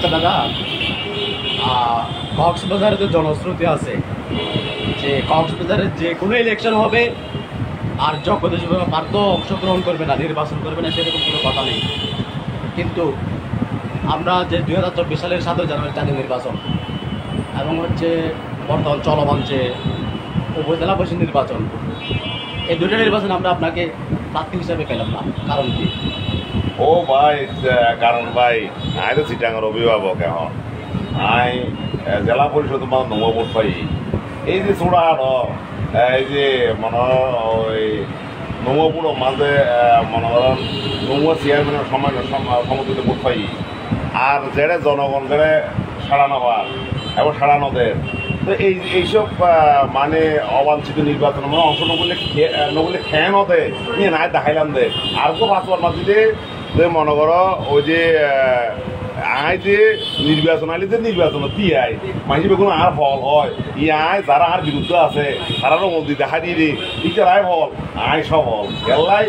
আচ্ছা দাদা, কক্সবাজারে তো জনশ্রুতি আছে যে কক্সবাজারে যে কোনো ইলেকশন হবে আর জগদীশ পার্থ অংশগ্রহণ করবে না, নির্বাচন করবে না, সেরকম কোনো কথা নেই। কিন্তু আমরা যে 2024 সালের 7 জানুয়ারি জাতীয় নির্বাচন এবং হচ্ছে বর্তমান চলমান যে উপজেলা পরিষদ নির্বাচন, এই দুটো নির্বাচন আমরা আপনাকে প্রার্থী হিসাবে পেলাম না, কারণ কি? ও ভাই, কারণ ভাই আই তো চিটাঙ্গের অভিভাবক, এখন আই জেলা পরিষদ নমো ভোট পাই। এই যে ছোড়াহাট এই যে মনে ওই নমপুর মাঝে মনে করেন নমো চেয়ারম্যানের সমর্থিত ভোট পাই, আর যেটা জনগণ যেটা সারানো হওয়ার এবং সারানো দেয়। তো এইসব মানে অবাঞ্ছিত নির্বাচন মানে অংশ নগরলে খেয়ে নদে নিয়ে নাই দেখাইলাম দে আর তো 5 বার মাঝে মনে করো ওই যে আয় যে নির্বাচন আইলে যে নির্বাচন তিয়াই মাঝে বেগুন আর ফল হয় আয় যারা আর বিরুদ্ধে আছে তারারও মন্দির দেখা দিয়ে দিই ফল আয় সব ফল এলাই